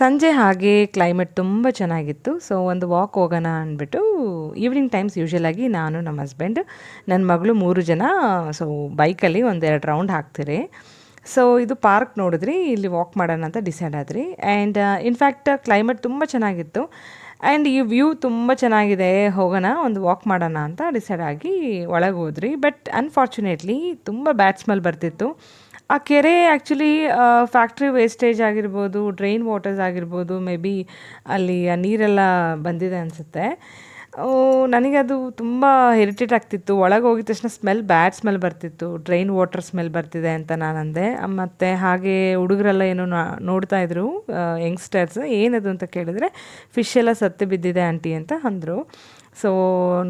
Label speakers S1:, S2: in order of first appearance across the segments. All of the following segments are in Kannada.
S1: ಸಂಜೆ ಹಾಗೆ ಕ್ಲೈಮೇಟ್ ತುಂಬ ಚೆನ್ನಾಗಿತ್ತು. ಸೊ ಒಂದು ವಾಕ್ ಹೋಗೋಣ ಅಂದ್ಬಿಟ್ಟು ಈವ್ನಿಂಗ್ ಟೈಮ್ಸ್ ಯೂಶುವಲಾಗಿ ನಾನು, ನಮ್ಮ ಹಸ್ಬೆಂಡ್, ನನ್ನ ಮಗಳು 3 ಜನ ಸೊ ಬೈಕಲ್ಲಿ ಒಂದೆರಡು ರೌಂಡ್ ಹಾಕ್ತೀರಿ. ಸೊ ಇದು ಪಾರ್ಕ್ ನೋಡಿದ್ರಿ, ಇಲ್ಲಿ ವಾಕ್ ಮಾಡೋಣ ಅಂತ ಡಿಸೈಡ್ ಆದ್ರಿ. ಆ್ಯಂಡ್ ಇನ್ಫ್ಯಾಕ್ಟ್ ಕ್ಲೈಮೇಟ್ ತುಂಬ ಚೆನ್ನಾಗಿತ್ತು ಆ್ಯಂಡ್ ಈ ವ್ಯೂ ತುಂಬ ಚೆನ್ನಾಗಿದೆ, ಹೋಗೋಣ ಒಂದು ವಾಕ್ ಮಾಡೋಣ ಅಂತ ಡಿಸೈಡ್ ಆಗಿ ಒಳಗೆ ಹೋದ್ರಿ. ಬಟ್ ಅನ್ಫಾರ್ಚುನೇಟ್ಲಿ ತುಂಬ ಬ್ಯಾಡ್ ಸ್ಮೆಲ್ ಬರ್ತಿತ್ತು. ಆ ಕೆರೆ ಆ್ಯಕ್ಚುಲಿ ಫ್ಯಾಕ್ಟ್ರಿ ವೇಸ್ಟೇಜ್ ಆಗಿರ್ಬೋದು, ಡ್ರೈನ್ ವಾಟರ್ಸ್ ಆಗಿರ್ಬೋದು, ಮೇ ಬಿ ಅಲ್ಲಿ ಆ ನೀರೆಲ್ಲ ಬಂದಿದೆ ಅನಿಸುತ್ತೆ. ನನಗೆ ಅದು ತುಂಬ ಇರಿಟೇಟ್ ಆಗ್ತಿತ್ತು. ಒಳಗೆ ಹೋಗಿದ ತಕ್ಷಣ ಬ್ಯಾಡ್ ಸ್ಮೆಲ್ ಬರ್ತಿತ್ತು, ಡ್ರೈನ್ ವಾಟರ್ ಸ್ಮೆಲ್ ಬರ್ತಿದೆ ಅಂತ ನಾನು ಅಂದೆ. ಮತ್ತು ಹಾಗೆ ಹುಡುಗರೆಲ್ಲ ಏನೋ ನೋಡ್ತಾಯಿದ್ರು, ಯಂಗ್ಸ್ಟರ್ಸ್, ಏನದು ಅಂತ ಕೇಳಿದ್ರೆ ಫಿಶ್ ಎಲ್ಲ ಸತ್ತು ಬಿದ್ದಿದೆ ಆಂಟಿ ಅಂತ ಅಂದರು. ಸೊ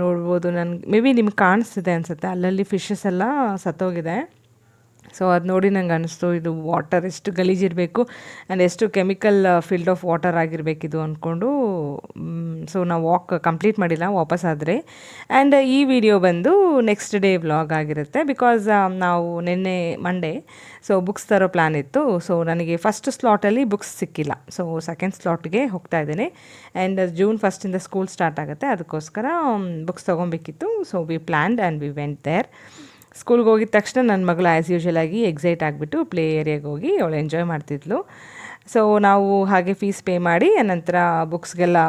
S1: ನೋಡ್ಬೋದು, ನನಗೆ ಮೇ ಬಿ ನಿಮ್ಗೆ ಕಾಣಿಸ್ತಿದೆ ಅನಿಸುತ್ತೆ, ಅಲ್ಲಲ್ಲಿ ಫಿಶಸ್ ಎಲ್ಲ ಸತ್ತೋಗಿದೆ. ಸೊ ಅದು ನೋಡಿ ನಂಗೆ ಅನ್ನಿಸ್ತು, ಇದು ವಾಟರ್ ಎಷ್ಟು ಗಲೀಜಿರಬೇಕು ಆ್ಯಂಡ್ ಎಷ್ಟು ಕೆಮಿಕಲ್ ಫಿಲ್ಡ್ ಆಫ್ ವಾಟರ್ ಆಗಿರಬೇಕಿದು ಅಂದ್ಕೊಂಡು. ಸೊ ನಾವು ವಾಕ್ ಕಂಪ್ಲೀಟ್ ಮಾಡಿಲ್ಲ, ವಾಪಸ್ ಆದರೆ. ಆ್ಯಂಡ್ ಈ ವಿಡಿಯೋ ಬಂದು ನೆಕ್ಸ್ಟ್ ಡೇ ವ್ಲಾಗ್ ಆಗಿರುತ್ತೆ. ಬಿಕಾಸ್ ನಾವು ನಿನ್ನೆ ಮಂಡೇ ಸೊ ಬುಕ್ಸ್ ತರೋ ಪ್ಲ್ಯಾನ್ ಇತ್ತು. ಸೊ ನನಗೆ ಫಸ್ಟ್ ಸ್ಲಾಟಲ್ಲಿ ಬುಕ್ಸ್ ಸಿಕ್ಕಿಲ್ಲ, ಸೊ ಸೆಕೆಂಡ್ ಸ್ಲಾಟ್ಗೆ ಹೋಗ್ತಾ ಇದ್ದೀನಿ. ಆ್ಯಂಡ್ June 1 ಸ್ಕೂಲ್ ಸ್ಟಾರ್ಟ್ ಆಗುತ್ತೆ, ಅದಕ್ಕೋಸ್ಕರ ಬುಕ್ಸ್ ತೊಗೊಬೇಕಿತ್ತು. So we planned and we went there. ಸ್ಕೂಲ್ಗೆ ಹೋಗಿದ ತಕ್ಷಣ ನನ್ನ ಮಗಳು ಆ್ಯಸ್ ಯೂಶುವಲಾಗಿ ಎಕ್ಸೈಟ್ ಆಗಿಬಿಟ್ಟು ಪ್ಲೇ ಏರಿಯಾಗೆ ಹೋಗಿ ಅವಳು ಎಂಜಾಯ್ ಮಾಡ್ತಿದ್ಲು. ಸೊ ನಾವು ಹಾಗೆ ಫೀಸ್ ಪೇ ಮಾಡಿ ನಂತರ ಬುಕ್ಸ್ಗೆಲ್ಲ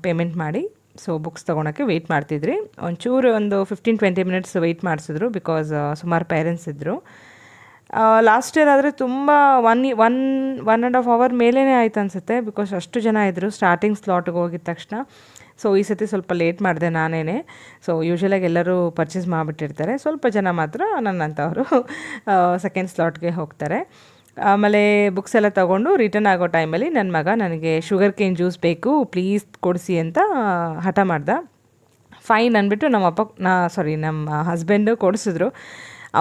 S1: ಪೇಮೆಂಟ್ ಮಾಡಿ ಸೊ ಬುಕ್ಸ್ ತೊಗೊಳಕ್ಕೆ ವೆಯ್ಟ್ ಮಾಡ್ತಿದ್ರಿ. ಒಂಚೂರು ಒಂದು 15-20 ಮಿನಿಟ್ಸ್ ವೆಯ್ಟ್ ಮಾಡಿಸಿದ್ರು, ಬಿಕಾಸ್ ಸುಮಾರು ಪೇರೆಂಟ್ಸ್ ಇದ್ದರು. ಲಾಸ್ಟ್ ಇಯರ್ ಆದರೆ ತುಂಬ 1.5 ಅವರ್ ಮೇಲೇ ಆಯ್ತು ಅನಿಸುತ್ತೆ, ಬಿಕಾಸ್ ಅಷ್ಟು ಜನ ಇದ್ದರು ಸ್ಟಾರ್ಟಿಂಗ್ ಸ್ಲಾಟ್ಗೆ ಹೋಗಿದ ತಕ್ಷಣ. ಸೊ ಈ ಸತಿ ಸ್ವಲ್ಪ ಲೇಟ್ ಮಾಡಿದೆ ನಾನೇ. ಸೊ ಯೂಶ್ವಲಾಗಿ ಎಲ್ಲರೂ ಪರ್ಚೇಸ್ ಮಾಡಿಬಿಟ್ಟಿರ್ತಾರೆ, ಸ್ವಲ್ಪ ಜನ ಮಾತ್ರ ನನ್ನಂಥವರು ಸೆಕೆಂಡ್ ಸ್ಲಾಟ್ಗೆ ಹೋಗ್ತಾರೆ. ಆಮೇಲೆ ಬುಕ್ಸ್ ಎಲ್ಲ ತೊಗೊಂಡು ರಿಟರ್ನ್ ಆಗೋ ಟೈಮಲ್ಲಿ ನನ್ನ ಮಗ ನನಗೆ ಶುಗರ್ ಕೇನ್ ಜ್ಯೂಸ್ ಬೇಕು ಪ್ಲೀಸ್ ಕೊಡಿಸಿ ಅಂತ ಹಠ ಮಾಡ್ದ. ಫೈನ್ ಅಂದ್ಬಿಟ್ಟು ನಮ್ಮ ಹಸ್ಬೆಂಡು ಕೊಡಿಸಿದ್ರು.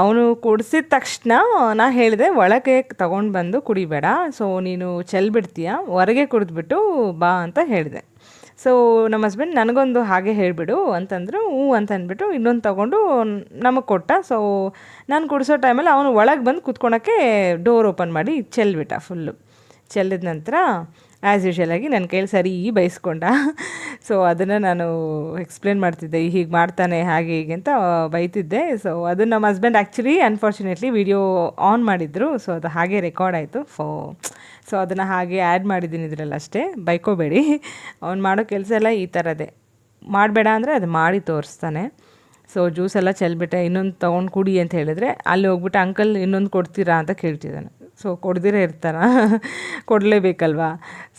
S1: ಅವನು ಕುಡಿಸಿದ ತಕ್ಷಣ ನಾ ಹೇಳಿದೆ, ಒಳಗೆ ತೊಗೊಂಡು ಬಂದು ಕುಡಿಬೇಡ, ಸೊ ನೀನು ಚೆಲ್ಬಿಡ್ತೀಯ, ಹೊರಗೆ ಕುಡಿದ್ಬಿಟ್ಟು ಬಾ ಅಂತ ಹೇಳಿದೆ. ಸೊ ನಮ್ಮ ಹಸ್ಬೆಂಡ್ ನನಗೊಂದು ಹಾಗೆ ಹೇಳಿಬಿಡು ಅಂತಂದರು. ಅಂತ ಅಂದ್ಬಿಟ್ಟು ಇನ್ನೊಂದು ತೊಗೊಂಡು ನಮಗೆ ಕೊಟ್ಟ. ಸೊ ನಾನು ಕುಡಿಸೋ ಟೈಮಲ್ಲಿ ಅವನು ಒಳಗೆ ಬಂದು ಕೂತ್ಕೊಳಕ್ಕೆ ಡೋರ್ ಓಪನ್ ಮಾಡಿ ಚೆಲ್ಬಿಟ್ಟ ಫುಲ್ಲು. ಚೆಲ್ಲಿದ ನಂತರ ಆ್ಯಸ್ ಯೂಶುವಲಾಗಿ ನನ್ನ ಕೈಲಿ ಸರಿ ಬೈಸ್ಕೊಂಡ. ಸೊ ಅದನ್ನು ನಾನು ಎಕ್ಸ್ಪ್ಲೇನ್ ಮಾಡ್ತಿದ್ದೆ, ಹೀಗೆ ಮಾಡ್ತಾನೆ ಹಾಗೆ ಹೀಗೆ ಅಂತ ಬೈತಿದ್ದೆ. ಸೊ ಅದು ನಮ್ಮ husband actually unfortunately video on ಮಾಡಿದ್ರು, ಸೊ ಅದು ಹಾಗೆ ರೆಕಾರ್ಡ್ ಆಯಿತು. ಸೊ ಅದನ್ನು ಹಾಗೆ ಆ್ಯಡ್ ಮಾಡಿದ್ದೀನಿ ಇದರಲ್ಲಿ ಅಷ್ಟೇ, ಬೈಕೋಬೇಡಿ. ಅವ್ನು ಮಾಡೋ ಕೆಲಸ ಎಲ್ಲ ಈ ಥರದೇ, ಮಾಡಬೇಡ ಅಂದರೆ ಅದು ಮಾಡಿ ತೋರಿಸ್ತಾನೆ. ಸೊ ಜ್ಯೂಸ್ ಎಲ್ಲ ಚೆಲ್ಬಿಟ್ಟೆ, ಇನ್ನೊಂದು ತೊಗೊಂಡು ಕುಡಿ ಅಂತ ಹೇಳಿದ್ರೆ ಅಲ್ಲಿ ಹೋಗ್ಬಿಟ್ಟು ಅಂಕಲ್ ಇನ್ನೊಂದು ಕೊಡ್ತೀರಾ ಅಂತ ಕೇಳ್ತಿದ್ದಾನೆ. ಸೊ ಕೊಡ್ದಿರೇ ಇರ್ತಾರ, ಕೊಡಲೇಬೇಕಲ್ವಾ.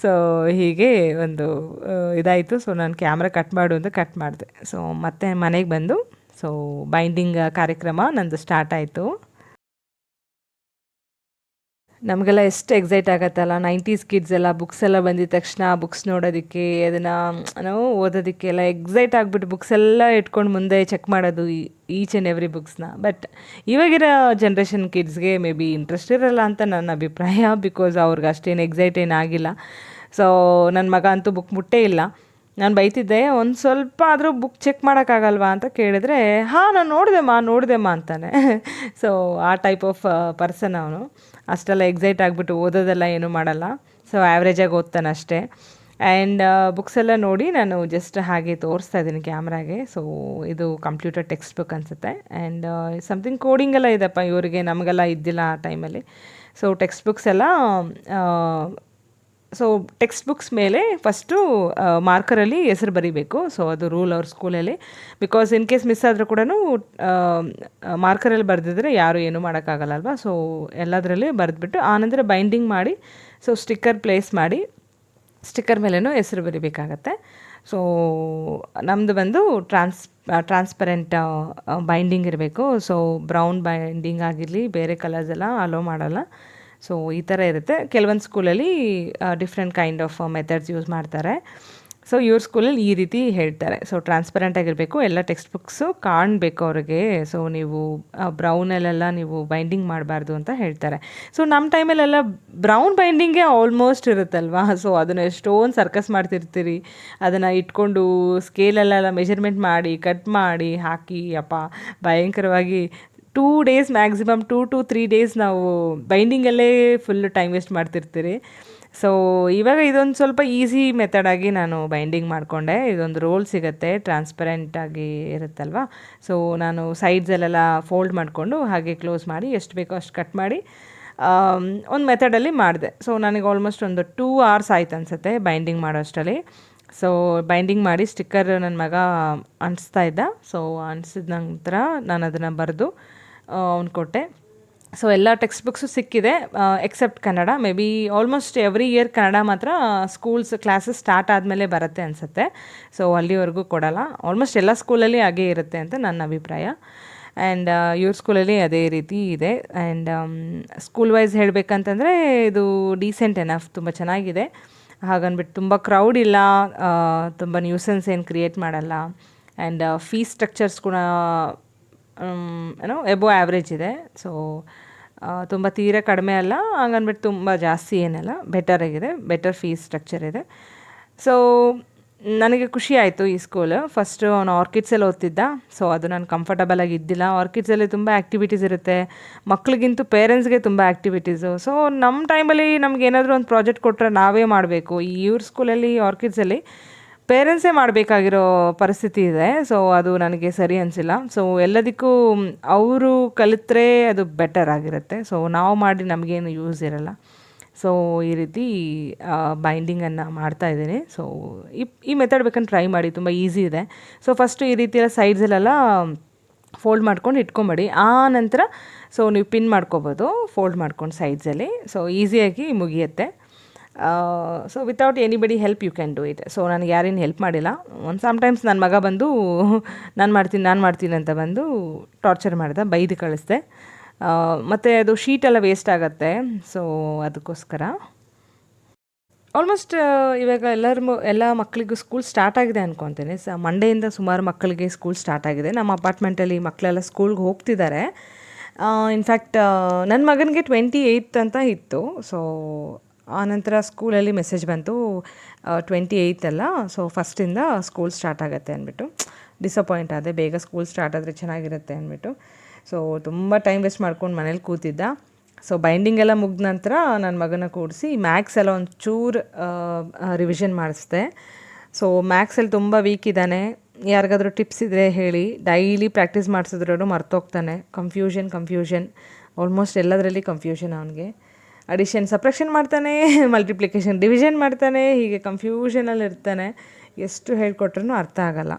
S1: ಸೊ ಹೀಗೆ ಒಂದು ಇದಾಯಿತು. ಸೊ ನಾನು ಕ್ಯಾಮ್ರಾ ಕಟ್ ಮಾಡು ಅಂತ ಕಟ್ ಮಾಡಿದೆ. ಸೊ ಮತ್ತೆ ಮನೆಗೆ ಬಂದು ಸೊ ಬೈಂಡಿಂಗ್ ಕಾರ್ಯಕ್ರಮ ನಂದು ಸ್ಟಾರ್ಟ್ ಆಯಿತು. ನಮಗೆಲ್ಲ ಎಷ್ಟು ಎಕ್ಸೈಟ್ ಆಗುತ್ತಲ್ಲ, 90s ಕಿಡ್ಸ್ ಎಲ್ಲ ಬುಕ್ಸ್ ಎಲ್ಲ ಬಂದಿದ ತಕ್ಷಣ ಬುಕ್ಸ್ ನೋಡೋದಕ್ಕೆ, ಅದನ್ನು ನಾವು ಓದೋದಕ್ಕೆಲ್ಲ ಎಕ್ಸೈಟ್ ಆಗಿಬಿಟ್ಟು ಬುಕ್ಸ್ ಎಲ್ಲ ಇಟ್ಕೊಂಡು ಮುಂದೆ ಚೆಕ್ ಮಾಡೋದು ಈಚ್ ಆ್ಯಂಡ್ ಎವ್ರಿ ಬುಕ್ಸ್ನ. ಬಟ್ ಇವಾಗಿರೋ ಜನ್ರೇಷನ್ ಕಿಡ್ಸ್ಗೆ ಮೇ ಬಿ ಇಂಟ್ರೆಸ್ಟ್ ಇರೋಲ್ಲ ಅಂತ ನನ್ನ ಅಭಿಪ್ರಾಯ, ಬಿಕಾಸ್ ಅವ್ರಿಗೆ ಅಷ್ಟೇನು ಎಕ್ಸೈಟ್ ಏನಾಗಿಲ್ಲ. ಸೊ ನನ್ನ ಮಗ ಅಂತೂ ಬುಕ್ ಮುಟ್ಟೇ ಇಲ್ಲ. ನಾನು ಬೈತಿದ್ದೆ, ಒಂದು ಸ್ವಲ್ಪ ಆದರೂ ಬುಕ್ ಚೆಕ್ ಮಾಡೋಕ್ಕಾಗಲ್ವಾ ಅಂತ ಕೇಳಿದ್ರೆ, ಹಾಂ ನಾನು ನೋಡಿದೆಮ್ಮ ಅಂತಾನೆ. ಸೊ ಆ ಟೈಪ್ ಆಫ್ ಪರ್ಸನ್ ಅವನು. ಅಷ್ಟೆಲ್ಲ ಎಕ್ಸೈಟ್ ಆಗಿಬಿಟ್ಟು ಓದೋದೆಲ್ಲ ಏನೂ ಮಾಡಲ್ಲ. ಸೊ ಆ್ಯಾವ್ರೇಜಾಗಿ ಓದ್ತಾನೆ ಅಷ್ಟೇ. ಆ್ಯಂಡ್ ಬುಕ್ಸ್ ಎಲ್ಲ ನೋಡಿ ನಾನು ಜಸ್ಟ್ ಹಾಗೆ ತೋರಿಸ್ತಾ ಇದ್ದೀನಿ ಕ್ಯಾಮ್ರಾಗೆ. ಸೊ ಇದು ಕಂಪ್ಯೂಟರ್ ಟೆಕ್ಸ್ಟ್ ಬುಕ್ ಅನಿಸುತ್ತೆ. ಆ್ಯಂಡ್ ಸಮಥಿಂಗ್ ಕೋಡಿಂಗ್ ಎಲ್ಲ ಇದೆಪ್ಪ ಇವರಿಗೆ, ನಮಗೆಲ್ಲ ಇದ್ದಿಲ್ಲ ಆ ಟೈಮಲ್ಲಿ. ಸೊ ಟೆಕ್ಸ್ಟ್ ಬುಕ್ಸ್ ಎಲ್ಲ ಸೊ ಟೆಕ್ಸ್ಟ್ ಬುಕ್ಸ್ ಮೇಲೆ ಫಸ್ಟು ಮಾರ್ಕರಲ್ಲಿ ಹೆಸರು ಬರೀಬೇಕು. ಸೊ ಅದು ರೂಲ್ ಅವ್ರ ಸ್ಕೂಲಲ್ಲಿ. ಬಿಕಾಸ್ ಇನ್ ಕೇಸ್ ಮಿಸ್ ಆದರೂ ಕೂಡ ಮಾರ್ಕರಲ್ಲಿ ಬರೆದಿದ್ರೆ ಯಾರು ಏನೂ ಮಾಡೋಕ್ಕಾಗಲ್ಲಲ್ವ. ಸೊ ಎಲ್ಲದರಲ್ಲಿ ಬರೆದ್ಬಿಟ್ಟು ಆನಂತರ ಬೈಂಡಿಂಗ್ ಮಾಡಿ ಸೊ ಸ್ಟಿಕ್ಕರ್ ಪ್ಲೇಸ್ ಮಾಡಿ ಸ್ಟಿಕ್ಕರ್ ಮೇಲೇನೂ ಹೆಸರು ಬರೀಬೇಕಾಗತ್ತೆ. ಸೊ ನಮ್ಮದು ಬಂದು ಟ್ರಾನ್ಸ್ಪರೆಂಟ್ ಬೈಂಡಿಂಗ್ ಇರಬೇಕು. ಸೊ ಬ್ರೌನ್ ಬೈಂಡಿಂಗ್ ಆಗಿರಲಿ, ಬೇರೆ ಕಲರ್ಸ್ ಎಲ್ಲ ಅಲೋ ಮಾಡಲ್ಲ. ಸೊ ಈ ಥರ ಇರುತ್ತೆ. ಕೆಲವೊಂದು ಸ್ಕೂಲಲ್ಲಿ different kind of methods use ಮಾಡ್ತಾರೆ. ಸೊ ಇವ್ರ ಸ್ಕೂಲಲ್ಲಿ ಈ ರೀತಿ ಹೇಳ್ತಾರೆ. ಸೊ ಟ್ರಾನ್ಸ್ಪರೆಂಟಾಗಿರಬೇಕು, ಎಲ್ಲ ಟೆಕ್ಸ್ಟ್ ಬುಕ್ಸು ಕಾಣಬೇಕು ಅವ್ರಿಗೆ. ಸೊ ನೀವು ಬ್ರೌನಲ್ಲೆಲ್ಲ ನೀವು ಬೈಂಡಿಂಗ್ ಮಾಡಬಾರ್ದು ಅಂತ ಹೇಳ್ತಾರೆ. ಸೊ ನಮ್ಮ ಟೈಮಲ್ಲೆಲ್ಲ ಬ್ರೌನ್ ಬೈಂಡಿಂಗೇ ಆಲ್ಮೋಸ್ಟ್ ಇರುತ್ತಲ್ವ. ಸೊ ಅದನ್ನು ಎಷ್ಟೊಂದು ಸರ್ಕಸ್ ಮಾಡ್ತಿರ್ತೀರಿ, ಅದನ್ನು ಇಟ್ಕೊಂಡು ಸ್ಕೇಲಲ್ಲೆಲ್ಲ ಮೆಜರ್ಮೆಂಟ್ ಮಾಡಿ ಕಟ್ ಮಾಡಿ ಹಾಕಿ ಭಯಂಕರವಾಗಿ 2 days ಮ್ಯಾಕ್ಸಿಮಮ್ 2 to 3 days ನಾವು ಬೈಂಡಿಂಗಲ್ಲೇ ಫುಲ್ ಟೈಮ್ ವೇಸ್ಟ್ ಮಾಡ್ತಿರ್ತೀರಿ. ಸೊ ಇವಾಗ ಇದೊಂದು ಸ್ವಲ್ಪ ಈಸಿ ಮೆಥಡಾಗಿ ನಾನು ಬೈಂಡಿಂಗ್ ಮಾಡಿಕೊಂಡೆ. ಇದೊಂದು ರೋಲ್ ಸಿಗುತ್ತೆ, ಟ್ರಾನ್ಸ್ಪರೆಂಟಾಗಿ ಇರುತ್ತಲ್ವ. ಸೊ ನಾನು ಸೈಡ್ಸಲ್ಲೆಲ್ಲ ಫೋಲ್ಡ್ ಮಾಡಿಕೊಂಡು ಹಾಗೆ ಕ್ಲೋಸ್ ಮಾಡಿ ಎಷ್ಟು ಬೇಕೋ ಅಷ್ಟು ಕಟ್ ಮಾಡಿ ಒಂದು ಮೆಥಡಲ್ಲಿ ಮಾಡಿದೆ. ಸೊ ನನಗೆ ಆಲ್ಮೋಸ್ಟ್ ಒಂದು 2 hours ಆಯ್ತು ಅನಿಸುತ್ತೆ ಬೈಂಡಿಂಗ್ ಮಾಡೋ ಅಷ್ಟರಲ್ಲಿ. ಸೊ ಬೈಂಡಿಂಗ್ ಮಾಡಿ ಸ್ಟಿಕ್ಕರ್ ನನ್ನ ಮಗ ಅಂಟಿಸ್ತಾ ಇದ್ದ. ಸೊ ಅಂಟಿಸಿದ ನಂತರ ನಾನು ಅದನ್ನು ಬರೆದು ಅವ್ನು ಕೊಟ್ಟೆ. ಸೊ ಎಲ್ಲ ಟೆಕ್ಸ್ಟ್ ಬುಕ್ಸು ಸಿಕ್ಕಿದೆ except Kannada. May be almost every year Kannada ಮಾತ್ರ ಸ್ಕೂಲ್ಸ್ ಕ್ಲಾಸಸ್ ಸ್ಟಾರ್ಟ್ ಆದಮೇಲೆ ಬರುತ್ತೆ ಅನಿಸುತ್ತೆ. ಸೊ ಅಲ್ಲಿವರೆಗೂ ಕೊಡೋಲ್ಲ. ಆಲ್ಮೋಸ್ಟ್ ಎಲ್ಲ ಸ್ಕೂಲಲ್ಲಿ ಹಾಗೇ ಇರುತ್ತೆ ಅಂತ ನನ್ನ ಅಭಿಪ್ರಾಯ. ಆ್ಯಂಡ್ ಇವ್ರ ಸ್ಕೂಲಲ್ಲಿ ಅದೇ ರೀತಿ ಇದೆ. ಆ್ಯಂಡ್ ಸ್ಕೂಲ್ ವೈಸ್ ಹೇಳಬೇಕಂತಂದರೆ ಇದು ಡೀಸೆಂಟ್ ಎನಫ್, ತುಂಬ ಚೆನ್ನಾಗಿದೆ. ಹಾಗನ್ಬಿಟ್ಟು ತುಂಬ ಕ್ರೌಡ್ ಇಲ್ಲ, ತುಂಬ ನ್ಯೂಸೆನ್ಸ್ ಏನು ಕ್ರಿಯೇಟ್ ಮಾಡಲ್ಲ. ಆ್ಯಂಡ್ ಫೀಸ್ ಸ್ಟ್ರಕ್ಚರ್ಸ್ ಕೂಡ ಎಬೋ ಆ್ಯಾವ್ರೇಜ್ ಇದೆ. ಸೊ ತುಂಬ ತೀರ ಕಡಿಮೆ ಅಲ್ಲ, ಹಂಗನ್ಬಿಟ್ಟು ತುಂಬ ಜಾಸ್ತಿ ಏನಲ್ಲ, ಬೆಟರಾಗಿದೆ, ಬೆಟರ್ ಫೀಸ್ ಸ್ಟ್ರಕ್ಚರ್ ಇದೆ. ಸೊ ನನಗೆ ಖುಷಿ ಆಯಿತು ಈ ಸ್ಕೂಲು. ಫಸ್ಟು ಅವನು ಆರ್ಕಿಡ್ಸಲ್ಲಿ ಓದ್ತಿದ್ದ. ಸೊ ಅದು ನಾನು ಕಂಫರ್ಟಬಲ್ ಆಗಿ ಇದ್ದಿಲ್ಲ. ಆರ್ಕಿಡ್ಸಲ್ಲಿ ತುಂಬ ಆ್ಯಕ್ಟಿವಿಟೀಸ್ ಇರುತ್ತೆ, ಮಕ್ಳಿಗಿಂತೂ ಪೇರೆಂಟ್ಸ್ಗೆ ತುಂಬ ಆ್ಯಕ್ಟಿವಿಟೀಸು. ಸೊ ನಮ್ಮ ಟೈಮಲ್ಲಿ ನಮ್ಗೆ ಏನಾದರೂ ಒಂದು ಪ್ರಾಜೆಕ್ಟ್ ಕೊಟ್ಟರೆ ನಾವೇ ಮಾಡಬೇಕು. ಇವ್ರ ಸ್ಕೂಲಲ್ಲಿ ಆರ್ಕಿಡ್ಸಲ್ಲಿ ಪೇರೆಂಟ್ಸೇ ಮಾಡಬೇಕಾಗಿರೋ ಪರಿಸ್ಥಿತಿ ಇದೆ. ಸೊ ಅದು ನನಗೆ ಸರಿ ಅನಿಸಿಲ್ಲ. ಸೊ ಎಲ್ಲದಕ್ಕೂ ಅವರು ಕಲಿತ್ರೆ ಅದು ಬೆಟರ್ ಆಗಿರುತ್ತೆ. ಸೊ ನಾವು ಮಾಡಿ ನಮಗೇನು ಯೂಸ್ ಇರಲ್ಲ. ಸೊ ಈ ರೀತಿ ಬೈಂಡಿಂಗನ್ನು ಮಾಡ್ತಾಯಿದ್ದೀನಿ. ಸೊ ಈ ಮೆಥಡ್ ಬೇಕಂದ್ರೆ ಟ್ರೈ ಮಾಡಿ, ತುಂಬ ಈಸಿ ಇದೆ. ಸೊ ಫಸ್ಟು ಈ ರೀತಿಯ ಸೈಡ್ಸಲ್ಲೆಲ್ಲ ಫೋಲ್ಡ್ ಮಾಡ್ಕೊಂಡು ಇಟ್ಕೊಂಬೇಡಿ. ಆ ನಂತರ ಸೊ ನೀವು ಪಿನ್ ಮಾಡ್ಕೊಬೋದು ಫೋಲ್ಡ್ ಮಾಡ್ಕೊಂಡು ಸೈಡ್ಸಲ್ಲಿ. ಸೊ ಈಸಿಯಾಗಿ ಮುಗಿಯುತ್ತೆ. So without anybody help you can do it. So ನನಗೆ ಯಾರೇನು ಹೆಲ್ಪ್ ಮಾಡಿಲ್ಲ. ಒಂದು ಸಮ್ಟೈಮ್ಸ್ ನನ್ನ ಮಗ ಬಂದು ನಾನು ಮಾಡ್ತೀನಿ ಅಂತ ಬಂದು ಟಾರ್ಚರ್ ಮಾಡಿದೆ, ಬೈದು ಕಳಿಸ್ದೆ. ಮತ್ತು ಅದು ಶೀಟೆಲ್ಲ ವೇಸ್ಟ್ ಆಗುತ್ತೆ. ಸೊ ಅದಕ್ಕೋಸ್ಕರ ಆಲ್ಮೋಸ್ಟ್ ಇವಾಗ ಎಲ್ಲ ಮಕ್ಕಳಿಗೂ ಸ್ಕೂಲ್ ಸ್ಟಾರ್ಟ್ ಆಗಿದೆ ಅಂದ್ಕೊತೀನಿ. ಮಂಡೆಯಿಂದ ಸುಮಾರು ಮಕ್ಕಳಿಗೆ ಸ್ಕೂಲ್ ಸ್ಟಾರ್ಟ್ ಆಗಿದೆ. ನಮ್ಮ ಅಪಾರ್ಟ್ಮೆಂಟಲ್ಲಿ ಮಕ್ಕಳೆಲ್ಲ ಸ್ಕೂಲ್ಗೆ ಹೋಗ್ತಿದ್ದಾರೆ. ಇನ್ಫ್ಯಾಕ್ಟ್ ನನ್ನ ಮಗನಿಗೆ 28 ಅಂತ ಇತ್ತು. ಸೊ ಆನಂತರ ಸ್ಕೂಲಲ್ಲಿ ಮೆಸೇಜ್ ಬಂತು 28 ಅಲ್ಲ, ಸೊ ಫಸ್ಟಿಂದ ಸ್ಕೂಲ್ ಸ್ಟಾರ್ಟ್ ಆಗುತ್ತೆ ಅಂದ್ಬಿಟ್ಟು. ಡಿಸಪಾಯಿಂಟ್ ಆದೆ, ಬೇಗ ಸ್ಕೂಲ್ ಸ್ಟಾರ್ಟ್ ಆದರೆ ಚೆನ್ನಾಗಿರುತ್ತೆ ಅಂದ್ಬಿಟ್ಟು. ಸೊ ತುಂಬ ಟೈಮ್ ವೇಸ್ಟ್ ಮಾಡ್ಕೊಂಡು ಮನೇಲಿ ಕೂತಿದ್ದ. ಸೊ ಬೈಂಡಿಂಗ್ ಎಲ್ಲ ಮುಗಿದ ನಂತರ ನನ್ನ ಮಗನ ಕೂಡಿಸಿ ಮ್ಯಾಕ್ಸ್ ಎಲ್ಲ ಒಂಚೂರು ರಿವಿಷನ್ ಮಾಡಿಸ್ದೆ. ಸೊ ಮ್ಯಾಕ್ಸಲ್ಲಿ ತುಂಬ ವೀಕ್ ಇದ್ದಾನೆ. ಯಾರಿಗಾದ್ರೂ ಟಿಪ್ಸ್ ಇದ್ದರೆ ಹೇಳಿ. ಡೈಲಿ ಪ್ರಾಕ್ಟೀಸ್ ಮಾಡಿಸಿದ್ರೂ ಮರ್ತೋಗ್ತಾನೆ. ಕನ್ಫ್ಯೂಷನ್ ಆಲ್ಮೋಸ್ಟ್ ಎಲ್ಲದರಲ್ಲಿ ಕನ್ಫ್ಯೂಷನ್ ಅವನಿಗೆ. ಅಡಿಷನ್ ಸಪ್ರಾಕ್ಷನ್ ಮಾಡ್ತಾನೆ, ಮಲ್ಟಿಪ್ಲಿಕೇಶನ್ ಡಿವಿಷನ್ ಮಾಡ್ತಾನೆ, ಹೀಗೆ ಕನ್ಫ್ಯೂಷನಲ್ಲಿ ಇರ್ತಾನೆ. ಎಷ್ಟು ಹೇಳ್ಕೊಟ್ರೂ ಅರ್ಥ ಆಗಲ್ಲ.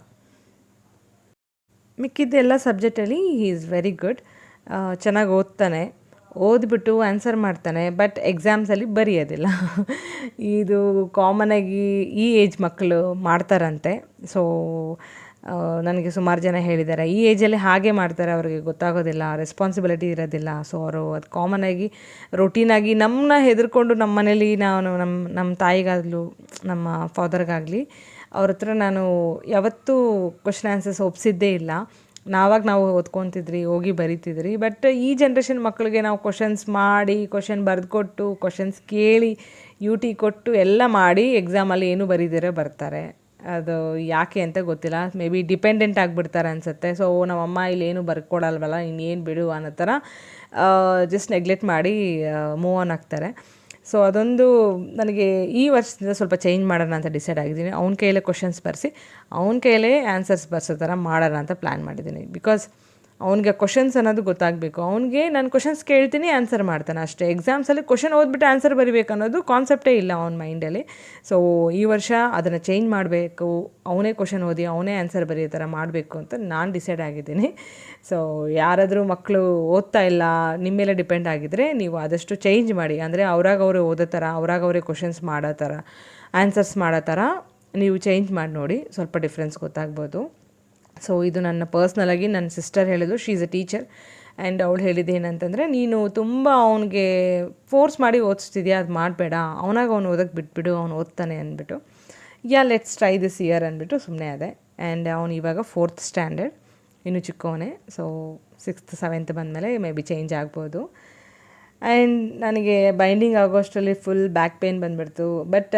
S1: ಮಿಕ್ಕಿದ್ದ ಎಲ್ಲ ಸಬ್ಜೆಕ್ಟಲ್ಲಿ ಹೀ ಈಸ್ ವೆರಿ ಗುಡ್. ಚೆನ್ನಾಗಿ ಓದ್ತಾನೆ, ಓದ್ಬಿಟ್ಟು ಆನ್ಸರ್ ಮಾಡ್ತಾನೆ. ಬಟ್ ಎಕ್ಸಾಮ್ಸಲ್ಲಿ ಬರೆಯೋದಿಲ್ಲ. ಇದು ಕಾಮನಾಗಿ ಈ ಏಜ್ ಮಕ್ಕಳು ಮಾಡ್ತಾರಂತೆ. ಸೊ ನನಗೆ ಸುಮಾರು ಜನ ಹೇಳಿದ್ದಾರೆ, ಈ ಏಜಲ್ಲಿ ಹಾಗೆ ಮಾಡ್ತಾರೆ, ಅವ್ರಿಗೆ ಗೊತ್ತಾಗೋದಿಲ್ಲ, ರೆಸ್ಪಾನ್ಸಿಬಿಲಿಟಿ ಇರೋದಿಲ್ಲ. ಸೊ ಅವರು ಅದು ಕಾಮನಾಗಿ ರೊಟೀನಾಗಿ ನಮ್ಮನ್ನ ಹೆದರ್ಕೊಂಡು ನಮ್ಮ ಮನೇಲಿ ನಮ್ಮ ತಾಯಿಗಾಗಲೂ ನಮ್ಮ ಫಾದರ್ಗಾಗಲಿ ಅವ್ರ ಹತ್ರ ನಾನು ಯಾವತ್ತೂ ಕ್ವಶನ್ ಆನ್ಸರ್ಸ್ ಒಪ್ಸಿದ್ದೇ ಇಲ್ಲ. ನಾವು ಓದ್ಕೊತಿದ್ರಿ, ಹೋಗಿ ಬರಿತಿದ್ರಿ. ಬಟ್ ಈ ಜನ್ರೇಷನ್ ಮಕ್ಕಳಿಗೆ ನಾವು ಕ್ವಶನ್ಸ್ ಮಾಡಿ, ಕ್ವಶನ್ ಬರೆದುಕೊಟ್ಟು, ಕ್ವಶನ್ಸ್ ಕೇಳಿ, ಟಿ ಕೊಟ್ಟು ಎಲ್ಲ ಮಾಡಿ ಎಕ್ಸಾಮಲ್ಲಿ ಏನು ಬರೀದಿರೋ ಬರ್ತಾರೆ. ಅದು ಯಾಕೆ ಅಂತ ಗೊತ್ತಿಲ್ಲ. ಮೇ ಬಿ ಡಿಪೆಂಡೆಂಟ್ ಆಗಿಬಿಡ್ತಾರೆ ಅನಿಸುತ್ತೆ. ಸೊ ನಮ್ಮಮ್ಮ ಇಲ್ಲೇನು ಬರ್ಕೊಡಲ್ವಲ್ಲ, ಇನ್ನೇನು ಬಿಡು ಅನ್ನೋ ಥರ ಜಸ್ಟ್ ನೆಗ್ಲೆಕ್ಟ್ ಮಾಡಿ ಮೂವ್ ಆನ್ ಆಗ್ತಾರೆ. ಸೊ ಅದೊಂದು ನನಗೆ ಈ ವರ್ಷದಿಂದ ಸ್ವಲ್ಪ ಚೇಂಜ್ ಮಾಡೋಣ ಅಂತ ಡಿಸೈಡ್ ಆಗಿದ್ದೀನಿ. ಅವ್ನ ಕೈಯಲ್ಲೇ ಕ್ವಶನ್ಸ್ ಬರೆಸಿ ಅವ್ನ ಕೈಯಲ್ಲೇ ಆನ್ಸರ್ಸ್ ಬರ್ಸೋ ಥರ ಮಾಡೋಣ ಅಂತ ಪ್ಲ್ಯಾನ್ ಮಾಡಿದ್ದೀನಿ. ಬಿಕಾಸ್ ಅವ್ನಿಗೆ ಕ್ವಶನ್ಸ್ ಅನ್ನೋದು ಗೊತ್ತಾಗಬೇಕು. ಅವ್ನಿಗೆ ನಾನು ಕ್ವಶನ್ಸ್ ಕೇಳ್ತೀನಿ, ಆನ್ಸರ್ ಮಾಡ್ತಾನೆ ಅಷ್ಟೇ. ಎಕ್ಸಾಮ್ಸಲ್ಲಿ ಕ್ವಶನ್ ಓದ್ಬಿಟ್ಟು ಆನ್ಸರ್ ಬರೀಬೇಕು ಅನ್ನೋದು ಕಾನ್ಸೆಪ್ಟೇ ಇಲ್ಲ ಅವ್ನ ಮೈಂಡಲ್ಲಿ. ಸೊ ಈ ವರ್ಷ ಅದನ್ನು ಚೇಂಜ್ ಮಾಡಬೇಕು. ಅವನೇ ಕ್ವಶನ್ ಓದಿ ಅವನೇ ಆನ್ಸರ್ ಬರೆಯೋ ಥರ ಮಾಡಬೇಕು ಅಂತ ನಾನು ಡಿಸೈಡ್ ಆಗಿದ್ದೀನಿ. ಸೊ ಯಾರಾದರೂ ಮಕ್ಕಳು ಓದ್ತಾ ಇಲ್ಲ, ನಿಮ್ಮ ಮೇಲೆ ಡಿಪೆಂಡ್ ಆಗಿದ್ದರೆ ನೀವು ಆದಷ್ಟು ಚೇಂಜ್ ಮಾಡಿ. ಅಂದರೆ ಅವರೇ ಓದೋ ಥರ, ಅವರೇ ಕ್ವಶನ್ಸ್ ಮಾಡೋ ಥರ, ಆನ್ಸರ್ಸ್ ಮಾಡೋ ಥರ ನೀವು ಚೇಂಜ್ ಮಾಡಿ ನೋಡಿ, ಸ್ವಲ್ಪ ಡಿಫ್ರೆನ್ಸ್ ಗೊತ್ತಾಗ್ಬೋದು. ಸೊ ಇದು ನನ್ನ ಪರ್ಸ್ನಲಾಗಿ ನನ್ನ ಸಿಸ್ಟರ್ ಹೇಳಿದ್ರು. She is a teacher. And ಅವಳು ಹೇಳಿದ್ದು ಏನಂತಂದರೆ, ನೀನು ತುಂಬ ಅವನಿಗೆ ಫೋರ್ಸ್ ಮಾಡಿ ಓದಿಸ್ತಿದ್ಯಾ, ಅದು ಮಾಡಬೇಡ, ಅವನು ಓದೋಕ್ಕೆ ಬಿಟ್ಬಿಡು, ಅವನು ಓದ್ತಾನೆ ಅಂದ್ಬಿಟ್ಟು. ಲೆಟ್ಸ್ ಟ್ರೈ ದಿಸ್ ಇಯರ್ ಅಂದ್ಬಿಟ್ಟು ಸುಮ್ಮನೆ ಅದೇ. ಆ್ಯಂಡ್ ಅವನು ಇವಾಗ 4th ಸ್ಟ್ಯಾಂಡರ್ಡ್, ಇನ್ನೂ ಚಿಕ್ಕವನೇ. ಸೊ 6th 7th ಬಂದಮೇಲೆ ಮೇ ಬಿ ಚೇಂಜ್ ಆಗ್ಬೋದು. ಆ್ಯಂಡ್ ನನಗೆ ಬೈಂಡಿಂಗ್ ಆಗೋಷ್ಟರಲ್ಲಿ ಫುಲ್ ಬ್ಯಾಕ್ ಪೇನ್ ಬಂದುಬಿಡ್ತು. ಬಟ್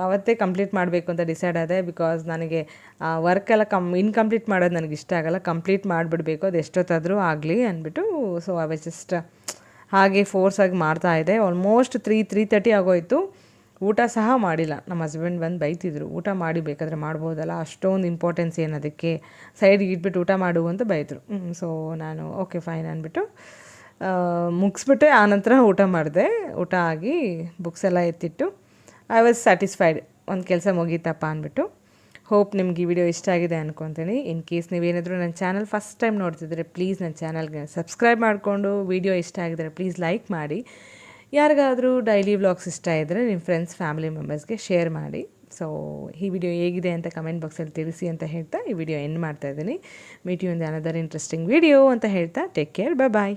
S1: ಅವತ್ತೇ ಕಂಪ್ಲೀಟ್ ಮಾಡಬೇಕು ಅಂತ ಡಿಸೈಡ್ ಆದೆ. ಬಿಕಾಸ್ ನನಗೆ ವರ್ಕೆಲ್ಲ ಇನ್ಕಂಪ್ಲೀಟ್ ಮಾಡೋದು ನನಗೆ ಇಷ್ಟ ಆಗೋಲ್ಲ. ಕಂಪ್ಲೀಟ್ ಮಾಡಿಬಿಡ್ಬೇಕು, ಅದು ಎಷ್ಟೊತ್ತಾದರೂ ಆಗಲಿ ಅಂದ್ಬಿಟ್ಟು. ಸೊ ಐ ವಾಸ್ ಜಸ್ಟ್ ಹಾಗೆ ಫೋರ್ಸಾಗಿ ಮಾಡ್ತಾಯಿದ್ದೆ. ಆಲ್ಮೋಸ್ಟ್ 3:30 ಆಗೋಯಿತು. ಊಟ ಸಹ ಮಾಡಿಲ್ಲ. ನಮ್ಮ ಹಸ್ಬೆಂಡ್ ಬಂದು ಬೈತಿದ್ರು, ಊಟ ಮಾಡಿ ಬೇಕಾದರೆ ಮಾಡ್ಬೋದಲ್ಲ, ಅಷ್ಟೊಂದು ಇಂಪಾರ್ಟೆನ್ಸ್ ಏನದಕ್ಕೆ, ಸೈಡ್ಗೆ ಇಟ್ಬಿಟ್ಟು ಊಟ ಮಾಡು ಅಂತ ಬೈದರು. ಸೊ ನಾನು ಓಕೆ ಫೈನ್ ಅಂದ್ಬಿಟ್ಟು ಮುಗಿಸ್ಬಿಟ್ಟೆ ಆನಂತರ ಊಟ ಮಾಡಿದೆ. ಊಟ ಆಗಿ ಬುಕ್ಸ್ ಎಲ್ಲ ಎತ್ತಿಟ್ಟು ಐ ವಾಸ್ ಸ್ಯಾಟಿಸ್ಫೈಡ್, ಒಂದು ಕೆಲಸ ಮುಗೀತಪ್ಪ ಅಂದ್ಬಿಟ್ಟು. ಹೋಪ್ ನಿಮ್ಗೆ ಈ ವಿಡಿಯೋ ಇಷ್ಟ ಆಗಿದೆ ಅಂದ್ಕೊತೀನಿ. ಇನ್ ಕೇಸ್ ನೀವೇನಾದರೂ ನನ್ನ ಚಾನಲ್ ಫಸ್ಟ್ ಟೈಮ್ ನೋಡ್ತಿದ್ರೆ ಪ್ಲೀಸ್ ನನ್ನ ಚಾನಲ್ಗೆ ಸಬ್ಸ್ಕ್ರೈಬ್ ಮಾಡಿಕೊಂಡು, ವಿಡಿಯೋ ಇಷ್ಟ ಆಗಿದ್ರೆ ಪ್ಲೀಸ್ ಲೈಕ್ ಮಾಡಿ. ಯಾರಿಗಾದರೂ ಡೈಲಿ ವ್ಲಾಗ್ಸ್ ಇಷ್ಟ ಇದ್ದರೆ ನಿಮ್ಮ ಫ್ರೆಂಡ್ಸ್ ಫ್ಯಾಮಿಲಿ ಮೆಂಬರ್ಸ್ಗೆ ಶೇರ್ ಮಾಡಿ. ಸೊ ಈ ವಿಡಿಯೋ ಹೇಗಿದೆ ಅಂತ ಕಮೆಂಟ್ ಬಾಕ್ಸಲ್ಲಿ ತಿಳಿಸಿ ಅಂತ ಹೇಳ್ತಾ ಈ ವಿಡಿಯೋ ಎಂಡ್ ಮಾಡ್ತಾಯಿದ್ದೀನಿ. Meet you in another interesting video ಅಂತ ಹೇಳ್ತಾ ಟೇಕ್ ಕೇರ್, ಬಾಯ್.